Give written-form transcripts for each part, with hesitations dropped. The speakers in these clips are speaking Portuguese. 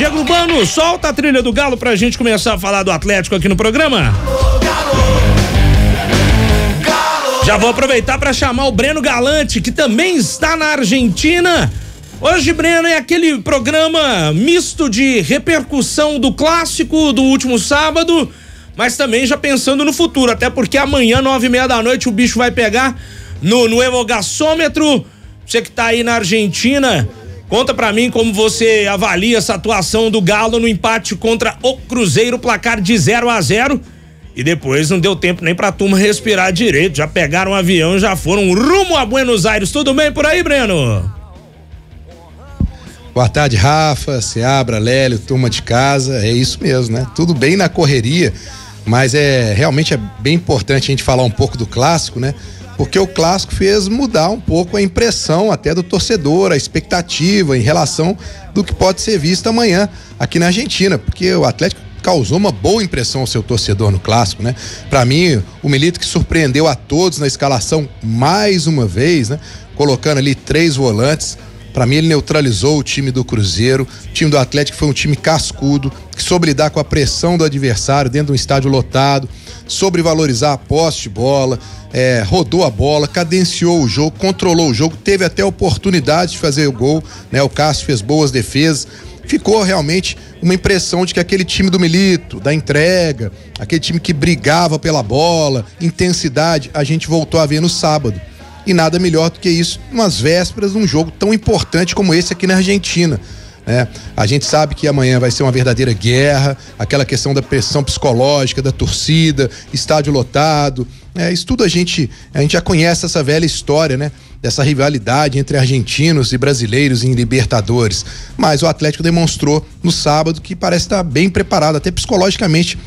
Diego Urbano, solta a trilha do Galo pra gente começar a falar do Atlético aqui no programa. Já vou aproveitar para chamar o Breno Galante, que também está na Argentina. Hoje, Breno, é aquele programa misto de repercussão do clássico do último sábado, mas também já pensando no futuro, até porque amanhã, 9:30 da noite, o bicho vai pegar no Evogasômetro. Você que tá aí na Argentina, conta pra mim como você avalia essa atuação do Galo no empate contra o Cruzeiro, placar de 0-0. E depois não deu tempo nem pra turma respirar direito, já pegaram um avião e já foram rumo a Buenos Aires. Tudo bem por aí, Breno? Boa tarde, Rafa, Seabra, Lélio, turma de casa, é isso mesmo, né? Tudo bem na correria, mas realmente é bem importante a gente falar um pouco do clássico, né? Porque o clássico fez mudar um pouco a impressão até do torcedor, a expectativa em relação do que pode ser visto amanhã aqui na Argentina, porque o Atlético causou uma boa impressão ao seu torcedor no clássico, né? Pra mim, o Milito que surpreendeu a todos na escalação mais uma vez, né? Colocando ali 3 volantes. Pra mim, ele neutralizou o time do Cruzeiro. O time do Atlético foi um time cascudo, que soube lidar com a pressão do adversário dentro de um estádio lotado, soube valorizar a posse de bola, rodou a bola, cadenciou o jogo, controlou o jogo, teve até oportunidade de fazer o gol, né? O Cássio fez boas defesas. Ficou realmente uma impressão de que aquele time do Milito, da entrega, aquele time que brigava pela bola, intensidade, a gente voltou a ver no sábado. E nada melhor do que isso nas vésperas de um jogo tão importante como esse aqui na Argentina, né? A gente sabe que amanhã vai ser uma verdadeira guerra, aquela questão da pressão psicológica da torcida, estádio lotado, isso tudo a gente já conhece essa velha história, né? Dessa rivalidade entre argentinos e brasileiros em Libertadores, mas o Atlético demonstrou no sábado que parece estar bem preparado até psicologicamente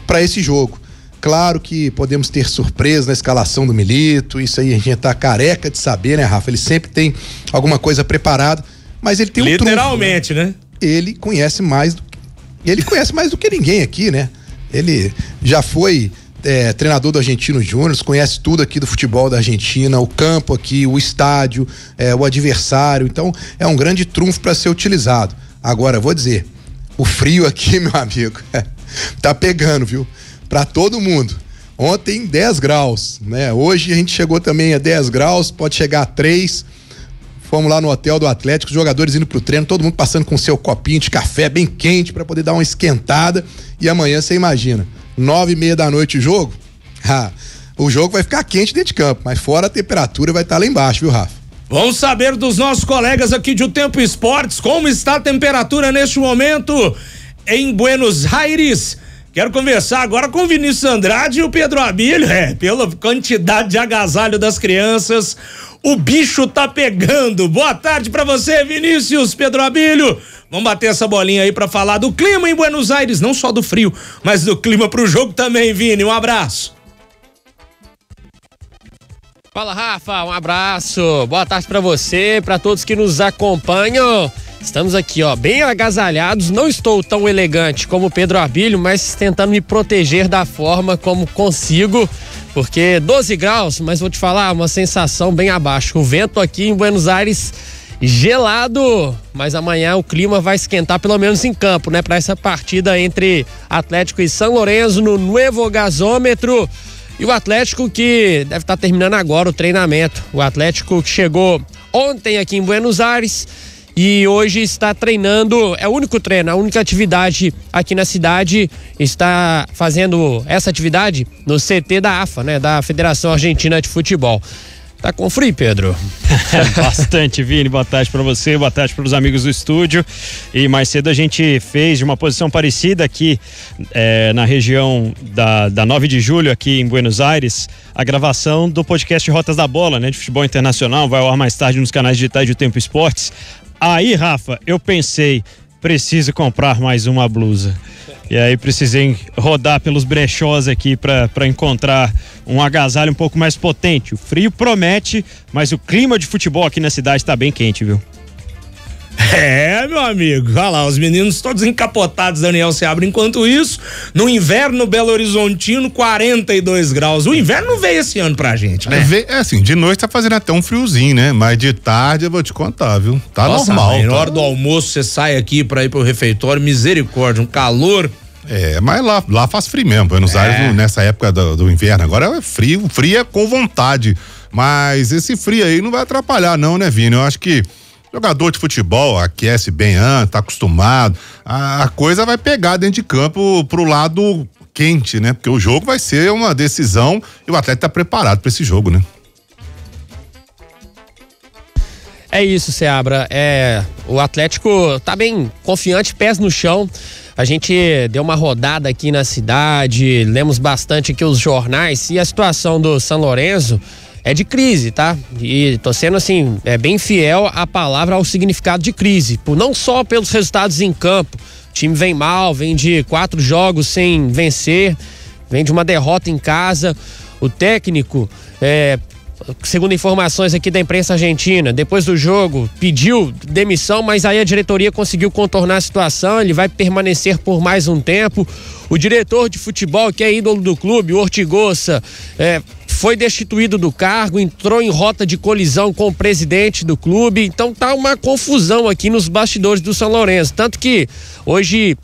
para esse jogo. Claro que podemos ter surpresa na escalação do Milito, isso aí a gente tá careca de saber, né, Rafa? Ele sempre tem alguma coisa preparada, mas ele tem um trunfo, literalmente, né? Ele conhece mais do que ninguém aqui, né? Ele já foi treinador do Argentino Júnior, conhece tudo aqui do futebol da Argentina, o campo aqui, o estádio, o adversário, então é um grande trunfo para ser utilizado. Agora, vou dizer, o frio aqui, meu amigo, tá pegando, viu? Para todo mundo. Ontem 10 graus, né? Hoje a gente chegou também a 10 graus, pode chegar a 3. Fomos lá no hotel do Atlético, os jogadores indo pro treino, todo mundo passando com seu copinho de café bem quente para poder dar uma esquentada. E amanhã você imagina, 9:30 da noite o jogo? O jogo vai ficar quente dentro de campo, mas fora a temperatura vai estar lá embaixo, viu, Rafa? Vamos saber dos nossos colegas aqui de O Tempo Esportes como está a temperatura neste momento em Buenos Aires. Quero conversar agora com o Vinícius Andrade e o Pedro Abílio. Pela quantidade de agasalho das crianças, o bicho tá pegando. Boa tarde pra você, Vinícius, Pedro Abílio. Vamos bater essa bolinha aí pra falar do clima em Buenos Aires, não só do frio, mas do clima pro jogo também, Vini. Um abraço. Fala, Rafa, um abraço. Boa tarde pra você, pra todos que nos acompanham. Estamos aqui, bem agasalhados. Não estou tão elegante como o Pedro Abílio, mas tentando me proteger da forma como consigo, porque 12 graus, mas vou te falar, uma sensação bem abaixo. O vento aqui em Buenos Aires gelado, mas amanhã o clima vai esquentar, pelo menos em campo, né? Para essa partida entre Atlético e São Lourenço no Evogasômetro. E o Atlético que deve estar terminando agora o treinamento. O Atlético que chegou ontem aqui em Buenos Aires e hoje está treinando, é o único treino, a única atividade aqui na cidade, está fazendo essa atividade no CT da AFA, né? Da Federação Argentina de Futebol. Tá com frio, Pedro? Bastante, Vini. Boa tarde para você, boa tarde para os amigos do estúdio. E mais cedo a gente fez de uma posição parecida aqui na região da 9 de julho, aqui em Buenos Aires, a gravação do podcast Rotas da Bola, né? De futebol internacional, vai ao ar mais tarde nos canais digitais do Tempo Esportes. Aí, Rafa, eu pensei, preciso comprar mais uma blusa. E aí precisei rodar pelos brechós aqui para encontrar um agasalho um pouco mais potente. O frio promete, mas o clima de futebol aqui na cidade está bem quente, viu? meu amigo. Olha lá, os meninos todos encapotados, Daniel Seabra. Enquanto isso, no inverno Belo Horizontino, 42 graus. O inverno não veio esse ano pra gente, né? Assim, de noite tá fazendo até um friozinho, né? Mas de tarde eu vou te contar, viu? Tá normal. Mãe, na hora do almoço você sai aqui pra ir pro refeitório, misericórdia, um calor. Mas lá faz frio mesmo. Buenos Aires, nessa época do inverno, agora é frio. Frio é com vontade. Mas esse frio aí não vai atrapalhar, não, né, Vini? Eu acho que jogador de futebol aquece bem antes, tá acostumado. A coisa vai pegar dentro de campo pro lado quente, né? Porque o jogo vai ser uma decisão e o atleta tá preparado para esse jogo, né? É isso, Seabra. O Atlético tá bem confiante, pés no chão. A gente deu uma rodada aqui na cidade, lemos bastante aqui os jornais e a situação do São Lourenço é de crise, tá? E tô sendo assim, bem fiel à palavra, ao significado de crise, não só pelos resultados em campo. O time vem mal, vem de 4 jogos sem vencer, vem de uma derrota em casa. O técnico, segundo informações aqui da imprensa argentina, depois do jogo pediu demissão, mas aí a diretoria conseguiu contornar a situação, ele vai permanecer por mais um tempo. O diretor de futebol, que é ídolo do clube, o Ortigosa, foi destituído do cargo, entrou em rota de colisão com o presidente do clube, então tá uma confusão aqui nos bastidores do São Lourenço, tanto que hoje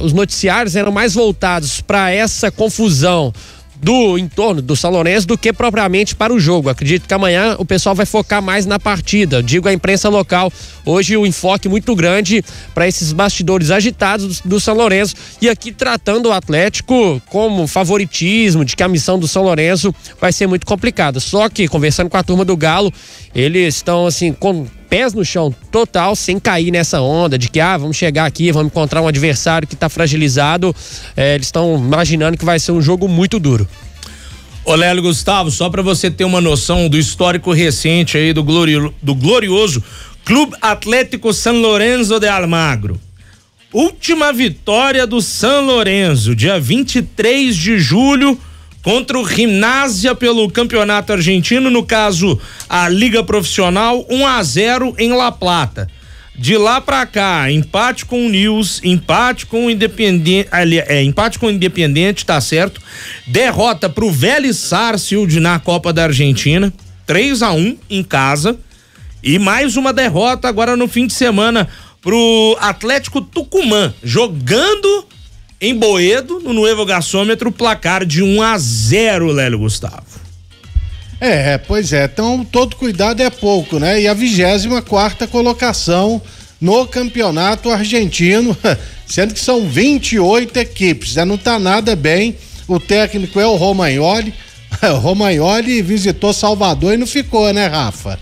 os noticiários eram mais voltados para essa confusão do entorno do São Lourenço do que propriamente para o jogo. Acredito que amanhã o pessoal vai focar mais na partida, digo a imprensa local. Hoje o enfoque muito grande para esses bastidores agitados do São Lourenço, e aqui tratando o Atlético como favoritismo, de que a missão do São Lourenço vai ser muito complicada. Só que conversando com a turma do Galo, eles estão assim com pés no chão total, sem cair nessa onda de que vamos chegar aqui, vamos encontrar um adversário que está fragilizado. Eles estão imaginando que vai ser um jogo muito duro. Ô Lélio Gustavo, só para você ter uma noção do histórico recente aí do glorioso Clube Atlético San Lorenzo de Almagro. Última vitória do San Lorenzo, dia 23 de julho, contra o Gimnasia pelo campeonato argentino, no caso a Liga Profissional, 1-0 em La Plata. De lá pra cá, empate com o Nils, empate com o Independiente, tá certo? Derrota pro Vélez Sarsfield na Copa da Argentina, 3-1 em casa. E mais uma derrota agora no fim de semana pro Atlético Tucumã, jogando em Boedo, no Nuevo Gasômetro, placar de 1-0, Lélio Gustavo. Pois é, então todo cuidado é pouco, né? E a 24ª colocação no campeonato argentino, sendo que são 28 equipes, né? Não tá nada bem. O técnico é o Romagnoli. O Romagnoli visitou Salvador e não ficou, né, Rafa?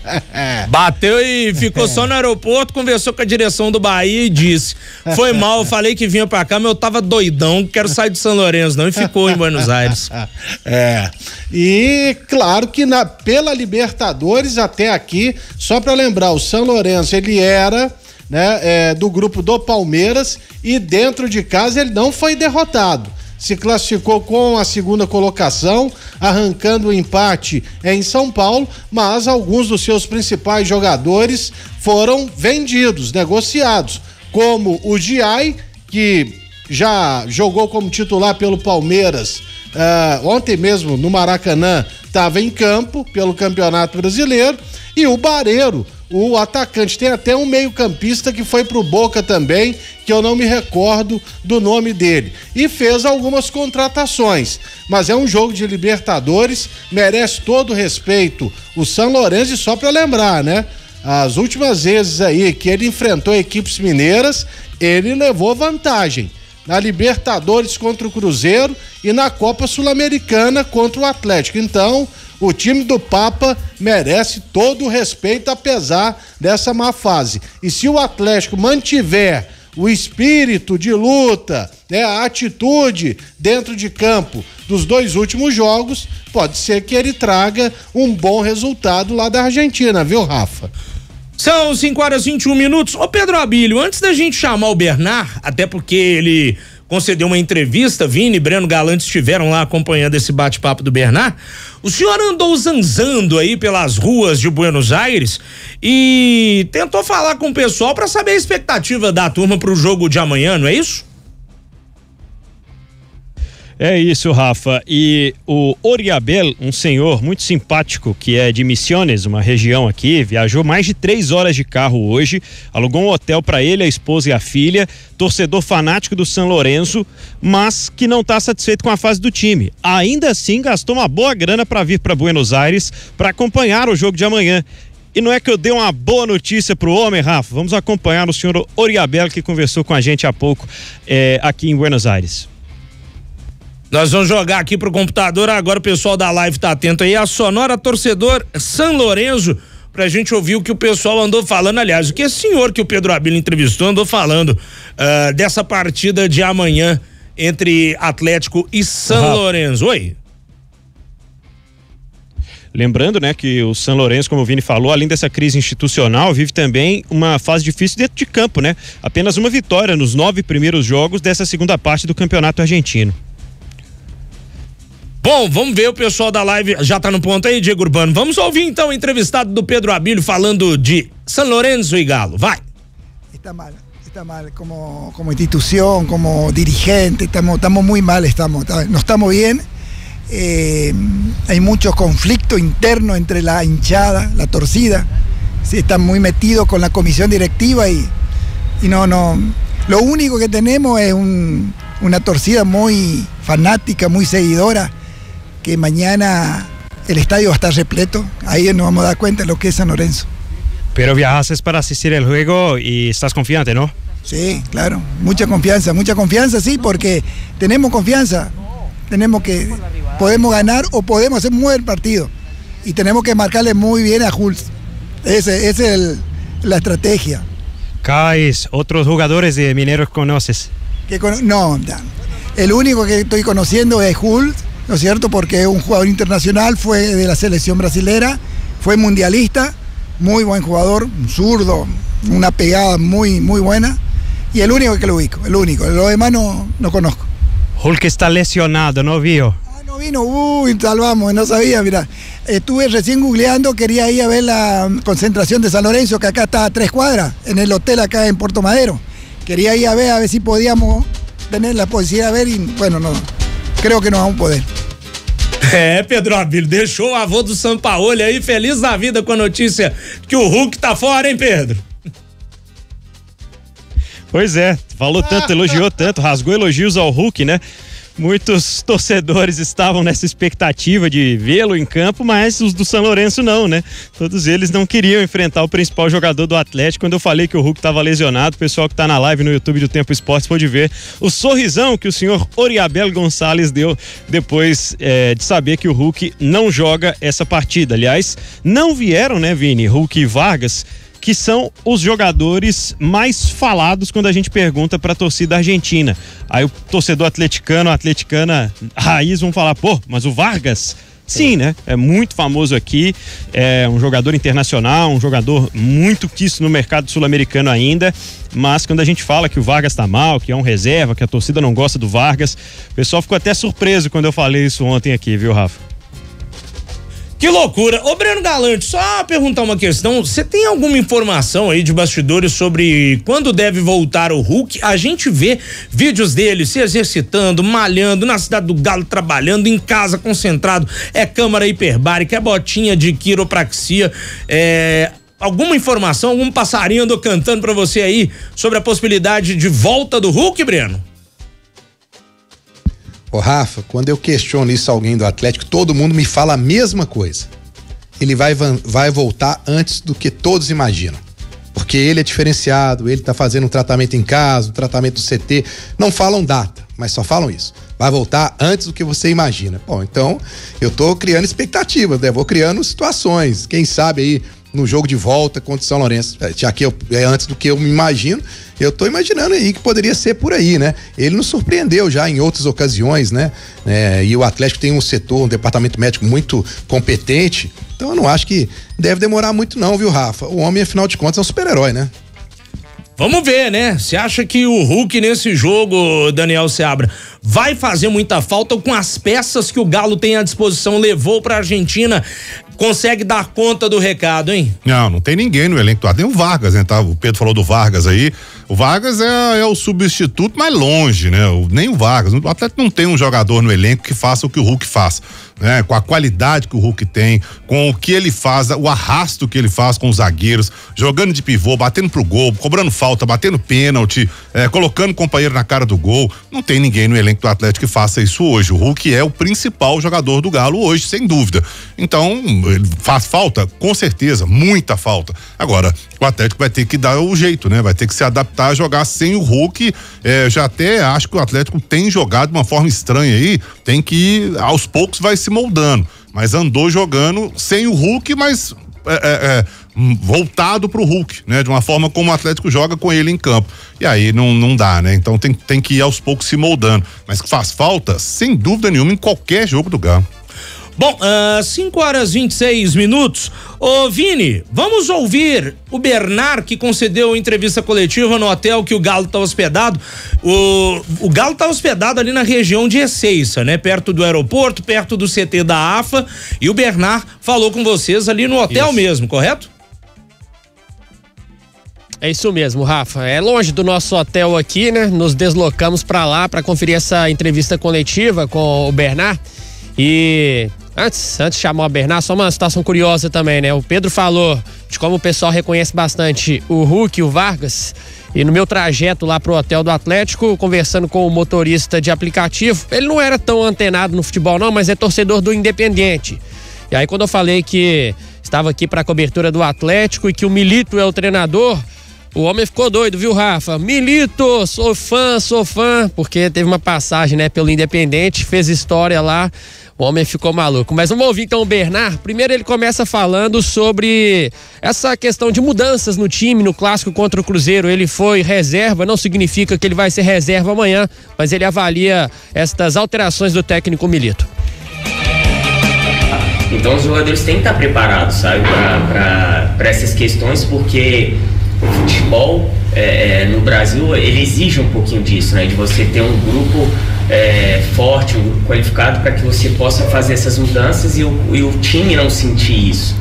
Bateu e ficou só no aeroporto, conversou com a direção do Bahia e disse: foi mal, eu falei que vinha pra cá, mas eu tava doidão, não quero sair de São Lourenço não, e ficou em Buenos Aires. E claro que pela Libertadores até aqui, só pra lembrar, o São Lourenço, ele era, né, do grupo do Palmeiras, e dentro de casa ele não foi derrotado. Se classificou com a segunda colocação, arrancando o empate em São Paulo, mas alguns dos seus principais jogadores foram vendidos, negociados, como o Giai, que já jogou como titular pelo Palmeiras, ontem mesmo no Maracanã estava em campo pelo Campeonato Brasileiro, e o Barreiro, o atacante. Tem até um meio-campista que foi pro Boca também, que eu não me recordo do nome dele. E fez algumas contratações. Mas é um jogo de Libertadores, merece todo o respeito o São Lourenço, e só para lembrar, né? As últimas vezes aí que ele enfrentou equipes mineiras, ele levou vantagem. Na Libertadores contra o Cruzeiro e na Copa Sul-Americana contra o Atlético. Então, o time do Papa merece todo o respeito, apesar dessa má fase. E se o Atlético mantiver o espírito de luta, né, a atitude dentro de campo dos 2 últimos jogos, pode ser que ele traga um bom resultado lá da Argentina, viu, Rafa? São 5h21. Ô Pedro Abílio, antes da gente chamar o Bernard, até porque ele concedeu uma entrevista. Vini e Breno Galante estiveram lá acompanhando esse bate-papo do Bernard. O senhor andou zanzando aí pelas ruas de Buenos Aires e tentou falar com o pessoal para saber a expectativa da turma para o jogo de amanhã, não é isso? É isso, Rafa. E o Oriabel, um senhor muito simpático que é de Misiones, uma região aqui, viajou mais de 3 horas de carro hoje, alugou um hotel para ele, a esposa e a filha, torcedor fanático do São Lourenço, mas que não está satisfeito com a fase do time. Ainda assim, gastou uma boa grana para vir para Buenos Aires para acompanhar o jogo de amanhã. E não é que eu dei uma boa notícia pro homem, Rafa? Vamos acompanhar o senhor Oriabel, que conversou com a gente há pouco aqui em Buenos Aires. Nós vamos jogar aqui pro computador, agora o pessoal da live tá atento aí, a Sonora Torcedor São Lourenço, pra gente ouvir o que o pessoal andou falando, aliás, o que esse senhor que o Pedro Abílio entrevistou andou falando dessa partida de amanhã entre Atlético e São Lourenço. Oi. Lembrando, né, que o São Lourenço, como o Vini falou, além dessa crise institucional, vive também uma fase difícil dentro de campo, né? Apenas uma vitória nos 9 primeiros jogos dessa segunda parte do Campeonato Argentino. Bom, vamos ver, o pessoal da live já tá no ponto aí, Diego Urbano. Vamos ouvir então o entrevistado do Pedro Abílio falando de São Lourenço e Galo. Vai. Está mal como institución, como dirigente, estamos muy mal, no estamos bien. Hay mucho conflicto interno entre la hinchada, la torcida. Sí, están muy metidos con la comisión directiva y no. Lo único que tenemos es una torcida muy fanática, muy seguidora, que mañana el estadio va a estar repleto. Ahí nos vamos a dar cuenta de lo que es San Lorenzo. Pero viajaste para asistir al juego y estás confiante, ¿no? Sí, claro, mucha confianza, sí, porque tenemos confianza, podemos ganar o podemos hacer un buen partido y tenemos que marcarle muy bien a Hulz. Esa es la estrategia. ¿Caes otros jugadores de Mineros conoces? No, el único que estoy conociendo es Hulz, ¿no es cierto? Porque es un jugador internacional, fue de la selección brasilera, fue mundialista, muy buen jugador, un zurdo, una pegada muy, muy buena, y el único que lo ubico, los demás no conozco. Hulk está lesionado, ¿no vio? No vino, salvamos, no sabía, mira, estuve recién googleando, quería ir a ver la concentración de San Lorenzo, que acá está a 3 cuadras, en el hotel acá en Puerto Madero, quería ir a ver si podíamos tener la posibilidad de ver y bueno, no, creo que no vamos a poder. Pedro Abílio, deixou o avô do Sampaoli aí feliz da vida com a notícia que o Hulk tá fora, hein, Pedro? Pois é, falou tanto, elogiou tanto, rasgou elogios ao Hulk, né? Muitos torcedores estavam nessa expectativa de vê-lo em campo, mas os do São Lourenço não, né? Todos eles não queriam enfrentar o principal jogador do Atlético. Quando eu falei que o Hulk estava lesionado, o pessoal que está na live no YouTube do Tempo Esportes pôde ver o sorrisão que o senhor Oriabel Gonçalves deu depois de saber que o Hulk não joga essa partida. Aliás, não vieram, né, Vini, Hulk e Vargas, que são os jogadores mais falados quando a gente pergunta para a torcida argentina. Aí o torcedor atleticana raiz vão falar, pô, mas o Vargas? Sim, né? É muito famoso aqui, é um jogador internacional, um jogador muito quisto no mercado sul-americano ainda, mas quando a gente fala que o Vargas tá mal, que é um reserva, que a torcida não gosta do Vargas, o pessoal ficou até surpreso quando eu falei isso ontem aqui, viu, Rafa? Que loucura. Ô, Breno Galante, só perguntar uma questão, você tem alguma informação aí de bastidores sobre quando deve voltar o Hulk? A gente vê vídeos dele se exercitando, malhando, na cidade do Galo trabalhando, em casa concentrado, é câmara hiperbárica, é botinha de quiropraxia, alguma informação, algum passarinho andou cantando pra você aí sobre a possibilidade de volta do Hulk, Breno? Ô Rafa, quando eu questiono isso a alguém do Atlético, todo mundo me fala a mesma coisa. Ele vai voltar antes do que todos imaginam. Porque ele é diferenciado, ele tá fazendo um tratamento em casa, um tratamento do CT. Não falam data, mas só falam isso. Vai voltar antes do que você imagina. Bom, então eu tô criando expectativas, né? Vou criando situações. Quem sabe aí no jogo de volta contra o São Lourenço, já que é antes do que eu me imagino, eu tô imaginando aí que poderia ser por aí, né? Ele nos surpreendeu já em outras ocasiões, né? E o Atlético tem um setor, um departamento médico muito competente, então eu não acho que deve demorar muito não, viu, Rafa? O homem, afinal de contas, é um super-herói, né? Vamos ver, né? Você acha que o Hulk nesse jogo, Daniel Seabra, vai fazer muita falta com as peças que o Galo tem à disposição, levou pra Argentina, consegue dar conta do recado, hein? Não tem ninguém no elenco, tem o Vargas, né? Tá? O Pedro falou do Vargas aí, o Vargas é o substituto mais longe, né? Nem o Vargas, o Atlético não tem um jogador no elenco que faça o que o Hulk faz, né? Com a qualidade que o Hulk tem, com o que ele faz, o arrasto que ele faz com os zagueiros, jogando de pivô, batendo pro gol, cobrando falta, batendo pênalti, colocando o companheiro na cara do gol, não tem ninguém no elenco do Atlético que faça isso hoje. O Hulk é o principal jogador do Galo hoje, sem dúvida. Então, faz falta? Com certeza, muita falta. Agora, o Atlético vai ter que dar o jeito, né? Vai ter que se adaptar a jogar sem o Hulk. Já até acho que o Atlético tem jogado de uma forma estranha aí, tem que ir, aos poucos vai se moldando, mas andou jogando sem o Hulk, mas voltado pro Hulk, né? De uma forma como o Atlético joga com ele em campo. E aí não dá, né? Então tem que ir aos poucos se moldando. Mas que faz falta, sem dúvida nenhuma, em qualquer jogo do Galo. Bom, 5h26. Ô Vini, vamos ouvir o Bernard, que concedeu entrevista coletiva no hotel que o Galo tá hospedado. O Galo tá hospedado ali na região de Ezeiza, né? Perto do aeroporto, perto do CT da AFA, e o Bernard falou com vocês ali no hotel mesmo, correto? É isso mesmo, Rafa. É longe do nosso hotel aqui, né? Nos deslocamos para lá para conferir essa entrevista coletiva com o Bernard. E antes de chamar o Bernard, só uma situação curiosa também, né? O Pedro falou de como o pessoal reconhece bastante o Hulk e o Vargas. E no meu trajeto lá pro hotel do Atlético, conversando com o motorista de aplicativo, ele não era tão antenado no futebol não, mas é torcedor do Independiente. E aí quando eu falei que estava aqui para a cobertura do Atlético e que o Milito é o treinador, o homem ficou doido, viu, Rafa? Milito, sou fã, porque teve uma passagem, né, pelo Independiente, fez história lá, o homem ficou maluco. Mas vamos ouvir então o Bernard. Primeiro ele começa falando sobre essa questão de mudanças no time, no clássico contra o Cruzeiro. Ele foi reserva, não significa que ele vai ser reserva amanhã, mas ele avalia estas alterações do técnico Milito. Então os jogadores têm que estar preparados, sabe, para essas questões, porque o futebol no Brasil, ele exige um pouquinho disso, né? De você ter um grupo forte, um grupo qualificado, para que você possa fazer essas mudanças e o time não sentir isso.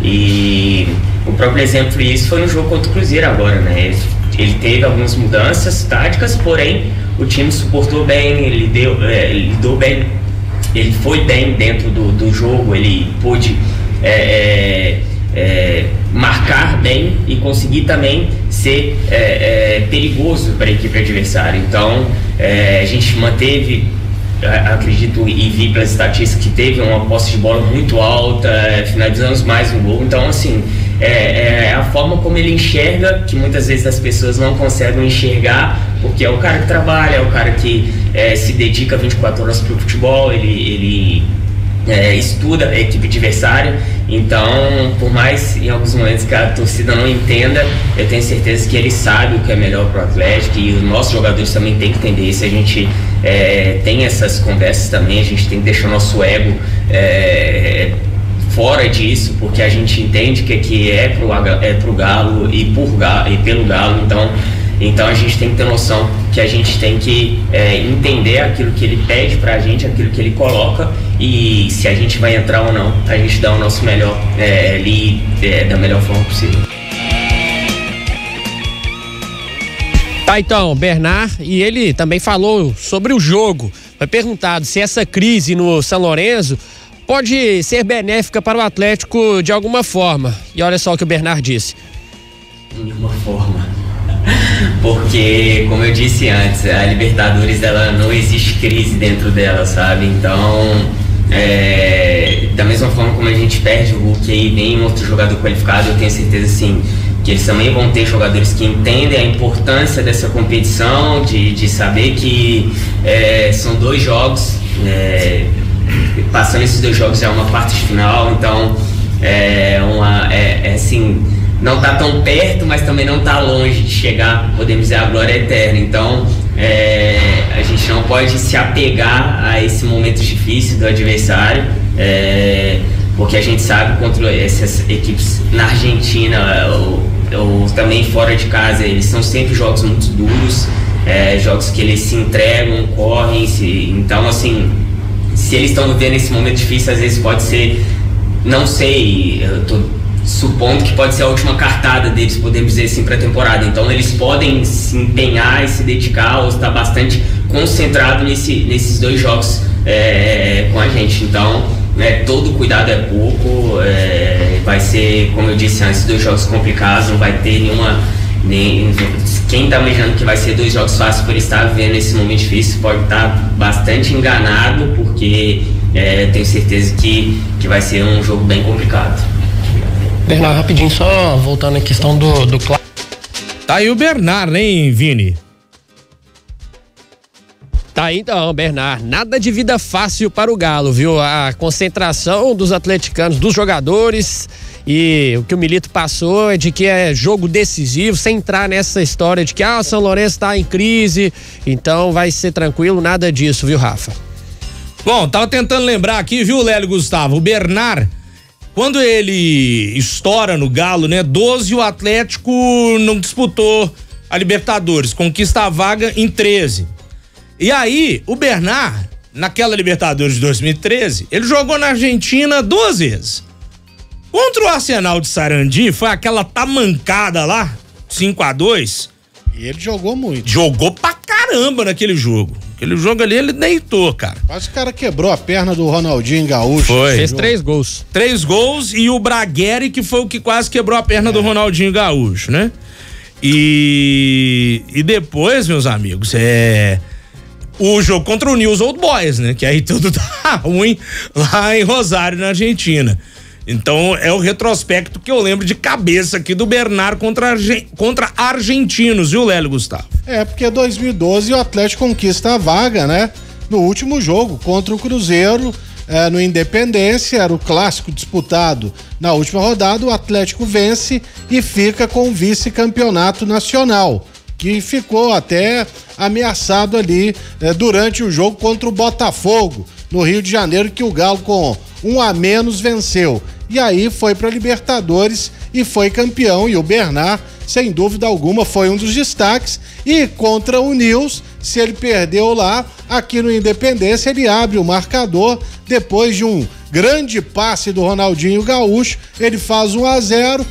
E o próprio exemplo disso foi no jogo contra o Cruzeiro agora, né? Ele teve algumas mudanças táticas, porém o time suportou bem, ele lidou bem, ele foi bem dentro do jogo, ele pôde marcar bem e conseguir também ser perigoso para a equipe adversária. Então a gente manteve, acredito e vi pelas estatísticas que teve uma posse de bola muito alta, finalizamos mais um gol. Então assim, a forma como ele enxerga, que muitas vezes as pessoas não conseguem enxergar, porque é o cara que trabalha, é o cara que se dedica 24 horas para o futebol, ele estuda a equipe adversária. Então, por mais em alguns momentos que a torcida não entenda, eu tenho certeza que ele sabe o que é melhor para o Atlético, e os nossos jogadores também têm que entender isso. A gente tem essas conversas também, a gente tem que deixar o nosso ego fora disso, porque a gente entende que aqui é pro Galo e pelo Galo. Então a gente tem que ter noção que a gente tem que entender aquilo que ele pede pra gente, aquilo que ele coloca, e se a gente vai entrar ou não, a gente dá o nosso melhor ali da melhor forma possível. Tá, então, Bernard, e ele também falou sobre o jogo. Foi perguntado se essa crise no São Lourenço pode ser benéfica para o Atlético de alguma forma. E olha só o que o Bernard disse. De nenhuma forma. Porque, como eu disse antes, a Libertadores, ela não existe crise dentro dela, sabe? Então, da mesma forma como a gente perde o Hulk e vem outro jogador qualificado, eu tenho certeza, sim, que eles também vão ter jogadores que entendem a importância dessa competição, de saber que são 2 jogos, passando esses 2 jogos já é uma parte final. Então assim, não tá tão perto, mas também não tá longe de chegar, podemos dizer, à glória eterna. Então a gente não pode se apegar a esse momento difícil do adversário, porque a gente sabe contra essas equipes na Argentina, ou também fora de casa, eles são sempre jogos muito duros, jogos que eles se entregam, correm, então assim, se eles estão vivendo esse momento difícil, às vezes pode ser, não sei, eu tô supondo que pode ser a última cartada deles, podemos dizer assim, para a temporada. Então eles podem se empenhar e se dedicar ou estar bastante concentrado nesses 2 jogos com a gente. Então, todo cuidado é pouco, vai ser, como eu disse antes, 2 jogos complicados, não vai ter quem está imaginando que vai ser 2 jogos fáceis por estar vivendo esse momento difícil pode estar bastante enganado, porque tenho certeza que vai ser um jogo bem complicado. Bernardo, rapidinho, só voltando à questão do clássico. Tá aí o Bernardo, hein, Vini? Tá aí então, Bernardo. Nada de vida fácil para o Galo, viu? A concentração dos atleticanos, dos jogadores, e o que o Milito passou é de que é jogo decisivo, sem entrar nessa história de que o São Lourenço tá em crise, então vai ser tranquilo, nada disso, viu, Rafa? Bom, tava tentando lembrar aqui, viu, Lélio Gustavo? O Bernard, quando ele estoura no Galo, né? 12, o Atlético não disputou a Libertadores, conquista a vaga em 13. E aí, o Bernard, naquela Libertadores de 2013, ele jogou na Argentina 2 vezes. Contra o Arsenal de Sarandi, foi aquela tamancada lá, 5-2. E ele jogou muito. Jogou pra caramba naquele jogo. Aquele jogo ali, ele deitou, cara. Quase o cara quebrou a perna do Ronaldinho Gaúcho. Foi. Fez 3 gols. 3 gols e o Bragueri, que foi o que quase quebrou a perna do Ronaldinho Gaúcho, né? E depois, meus amigos, o jogo contra o News Old Boys, né? Que aí tudo tá ruim lá em Rosário, na Argentina. Então é o retrospecto que eu lembro de cabeça aqui do Bernard contra argentinos, viu, Lélio Gustavo? Porque 2012 o Atlético conquista a vaga, né? No último jogo contra o Cruzeiro, no Independência, era o clássico disputado na última rodada, o Atlético vence e fica com o vice-campeonato nacional, que ficou até ameaçado ali durante o jogo contra o Botafogo, no Rio de Janeiro, que o Galo com 1 a menos venceu. E aí foi para Libertadores e foi campeão, e o Bernard, sem dúvida alguma, foi um dos destaques. E contra o Nils, se ele perdeu lá, aqui no Independência, ele abre o marcador depois de um grande passe do Ronaldinho Gaúcho, ele faz 1-0,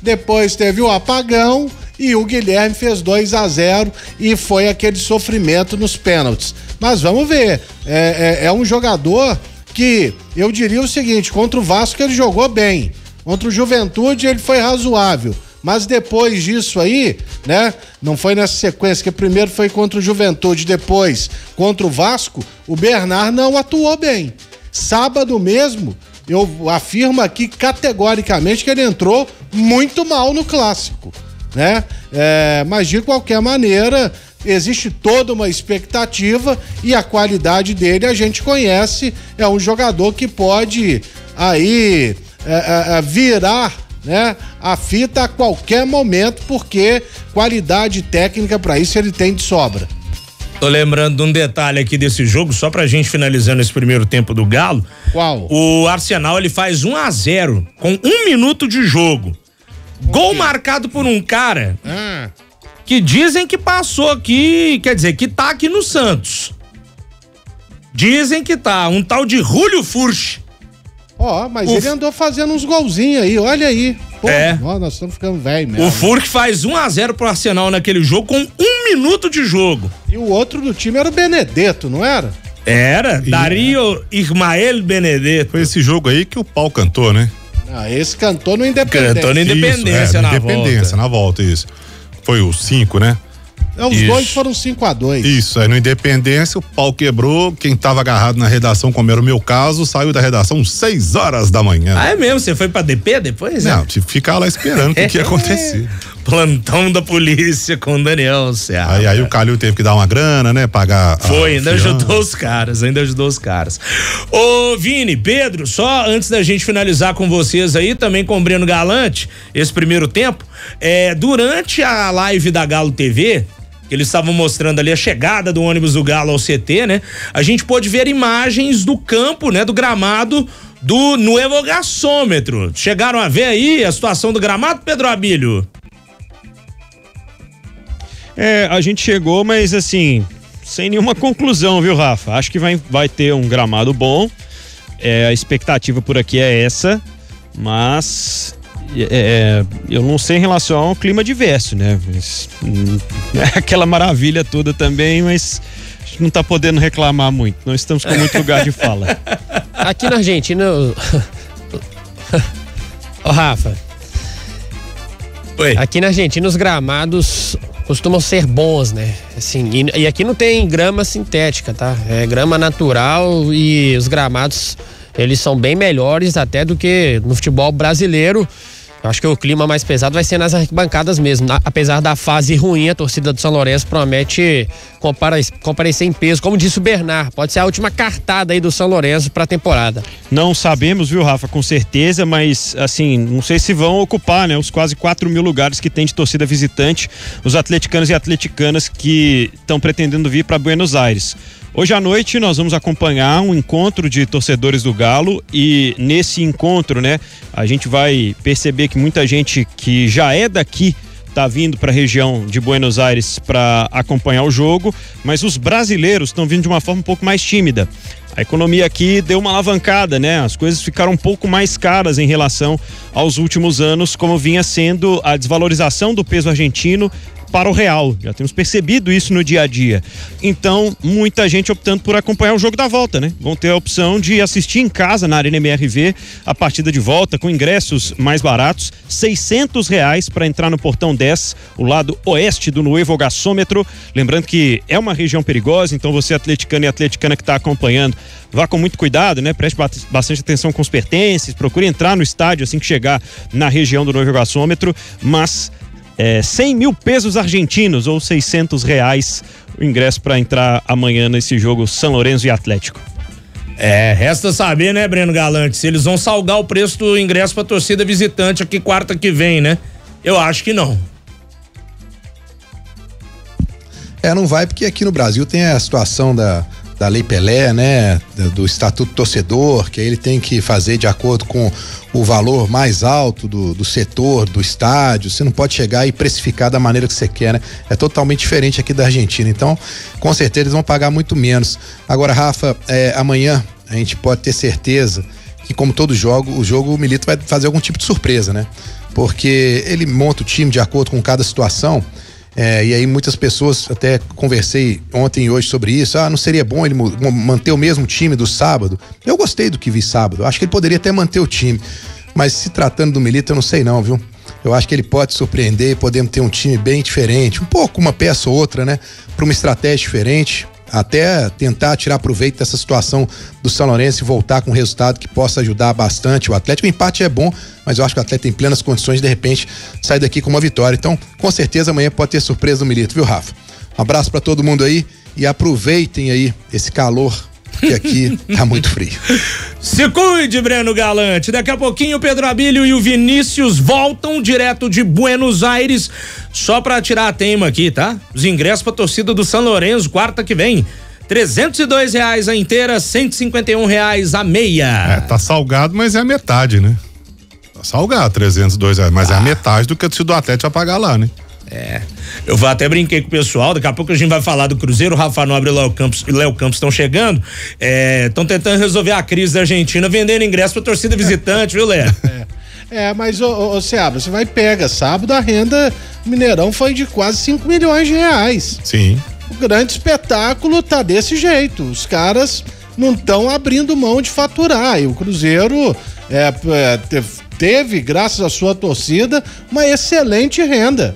depois teve o apagão e o Guilherme fez 2-0 e foi aquele sofrimento nos pênaltis. Mas vamos ver, é um jogador que eu diria o seguinte: contra o Vasco ele jogou bem, contra o Juventude ele foi razoável, mas depois disso aí, né, não foi nessa sequência, que primeiro foi contra o Juventude, depois contra o Vasco, o Bernard não atuou bem. Sábado mesmo, eu afirmo aqui categoricamente que ele entrou muito mal no clássico, né? Mas de qualquer maneira, existe toda uma expectativa e a qualidade dele a gente conhece, é um jogador que pode aí virar, né, a fita a qualquer momento, porque qualidade técnica para isso ele tem de sobra. Tô lembrando de um detalhe aqui desse jogo, só pra gente finalizando esse primeiro tempo do Galo. Qual? O Arsenal, ele faz 1-0 com 1 minuto de jogo. Gol marcado por um cara que dizem que passou aqui, quer dizer, que tá aqui no Santos. Dizem que tá, um tal de Julio Furch. Mas ele andou fazendo uns golzinhos aí, olha aí. Pô, nós estamos ficando velho mesmo. O Furch faz 1-0 pro Arsenal naquele jogo com 1 minuto de jogo. E o outro do time era o Benedetto, não era? Era, Dario Ismael Benedetto. Foi esse jogo aí que o pau cantou, né? Esse cantou no Independência. Cantou no Independência, na Independência, na volta, isso. Foi o 5, né? Os dois foram 5-2. Isso, aí no Independência o pau quebrou, quem tava agarrado na redação, como era o meu caso, saiu da redação 6 horas da manhã. É mesmo? Você foi pra DP depois? Não, tive que ficar lá esperando o que ia acontecer. Plantão da polícia com o Daniel Seara. Aí o Calil teve que dar uma grana, né, pagar. Ainda ajudou os caras, Ô Vini, Pedro, só antes da gente finalizar com vocês aí, também com o Breno Galante, esse primeiro tempo, durante a live da Galo TV, que eles estavam mostrando ali a chegada do ônibus do Galo ao CT, né? A gente pôde ver imagens do campo, né? Do gramado do Nuevo Gasômetro. Chegaram a ver aí a situação do gramado, Pedro Abílio? A gente chegou, mas assim, sem nenhuma conclusão, viu, Rafa? Acho que vai ter um gramado bom. A expectativa por aqui é essa, mas eu não sei em relação ao clima adverso, né? É aquela maravilha toda também, mas a gente não tá podendo reclamar muito. Não estamos com muito lugar de fala. Aqui na Argentina, Rafa. Oi. Aqui na Argentina os gramados costumam ser bons, né? Assim, e aqui não tem grama sintética, tá? É grama natural e os gramados, eles são bem melhores até do que no futebol brasileiro. Eu acho que o clima mais pesado vai ser nas arquibancadas mesmo. Apesar da fase ruim, a torcida do São Lourenço promete comparecer em peso. Como disse o Bernard, pode ser a última cartada aí do São Lourenço para a temporada. Não sabemos, viu, Rafa, com certeza, mas assim, não sei se vão ocupar, né, os quase 4.000 lugares que tem de torcida visitante, os atleticanos e atleticanas que estão pretendendo vir para Buenos Aires. Hoje à noite nós vamos acompanhar um encontro de torcedores do Galo e nesse encontro, né, a gente vai perceber que muita gente que já é daqui tá vindo para a região de Buenos Aires para acompanhar o jogo, mas os brasileiros estão vindo de uma forma um pouco mais tímida. A economia aqui deu uma alavancada, né? As coisas ficaram um pouco mais caras em relação aos últimos anos, como vinha sendo a desvalorização do peso argentino para o real. Já temos percebido isso no dia a dia. Então, muita gente optando por acompanhar o jogo da volta, né? Vão ter a opção de assistir em casa na Arena MRV a partida de volta com ingressos mais baratos, R$600 para entrar no portão 10, o lado oeste do Nuevo Gasômetro. Lembrando que é uma região perigosa, então você atleticano e atleticana que está acompanhando, vá com muito cuidado, né? Preste bastante atenção com os pertences, procure entrar no estádio assim que chegar na região do Nuevo Gasômetro, mas 100 mil pesos argentinos ou R$600 o ingresso para entrar amanhã nesse jogo São Lourenço e Atlético. Resta saber, né, Breno Galante, se eles vão salgar o preço do ingresso para torcida visitante aqui quarta que vem, né? Eu acho que não. Não vai, porque aqui no Brasil tem a situação da Lei Pelé, né? Do Estatuto Torcedor, que aí ele tem que fazer de acordo com o valor mais alto do setor, do estádio. Você não pode chegar e precificar da maneira que você quer, né? É totalmente diferente aqui da Argentina. Então, com certeza eles vão pagar muito menos. Agora, Rafa, amanhã a gente pode ter certeza que, como todo jogo, o Milito vai fazer algum tipo de surpresa, né? Porque ele monta o time de acordo com cada situação. E aí muitas pessoas, até conversei ontem e hoje sobre isso, não seria bom ele manter o mesmo time do sábado? Eu gostei do que vi sábado, acho que ele poderia até manter o time, mas se tratando do Milito eu não sei não, viu? Eu acho que ele pode surpreender, podemos ter um time bem diferente, um pouco uma peça ou outra, né? Para uma estratégia diferente, até tentar tirar proveito dessa situação do São Lourenço e voltar com um resultado que possa ajudar bastante o Atlético. O empate é bom, mas eu acho que o Atlético tem plenas condições de repente sair daqui com uma vitória. Então, com certeza amanhã pode ter surpresa do Milito, viu, Rafa? Um abraço para todo mundo aí e aproveitem aí esse calor, que aqui tá muito frio. Se cuide, Breno Galante. Daqui a pouquinho o Pedro Abílio e o Vinícius voltam direto de Buenos Aires, só pra tirar a teima aqui, tá? Os ingressos pra torcida do São Lourenço, quarta que vem. R$302 a inteira, R$151 a meia. Tá salgado, mas é a metade, né? Tá salgado, R$302, mas é a metade do que a torcida do Atlético vai pagar lá, né? Eu até brinquei com o pessoal, daqui a pouco a gente vai falar do Cruzeiro, o Rafa Nobre e Léo Campos estão chegando, estão tentando resolver a crise da Argentina vendendo ingresso pra torcida visitante, viu, Léo? Mas ô Seabra, você vai pegar sábado, a renda Mineirão foi de quase R$5 milhões. Sim. O grande espetáculo tá desse jeito, os caras não estão abrindo mão de faturar, e o Cruzeiro teve, graças à sua torcida, uma excelente renda.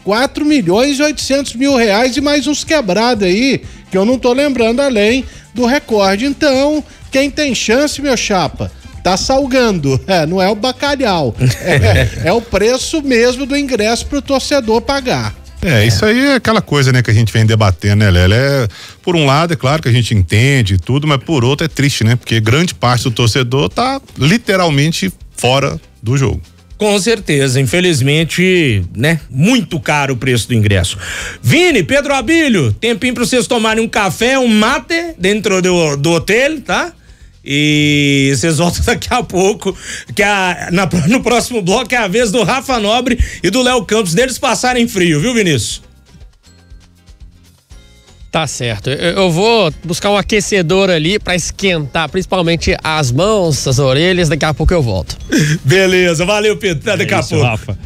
R$4.800.000 e mais uns quebrados aí, que eu não tô lembrando além do recorde. Então, quem tem chance, meu chapa, tá salgando. Não é o bacalhau. É o preço mesmo do ingresso pro torcedor pagar. Isso aí é aquela coisa, né, que a gente vem debatendo, né, Lélia? Por um lado, é claro que a gente entende tudo, mas por outro é triste, né? Porque grande parte do torcedor tá literalmente fora do jogo. Com certeza, infelizmente, né? Muito caro o preço do ingresso. Vini, Pedro Abílio, tempinho pra vocês tomarem um café, um mate dentro do hotel, tá? E vocês voltam daqui a pouco, que no próximo bloco é a vez do Rafa Nobre e do Léo Campos, deles passarem frio, viu, Vinícius? Tá certo. Eu vou buscar um aquecedor ali pra esquentar, principalmente as mãos, as orelhas. Daqui a pouco eu volto. Beleza, valeu, Pedro. Até daqui a pouco. Rafa.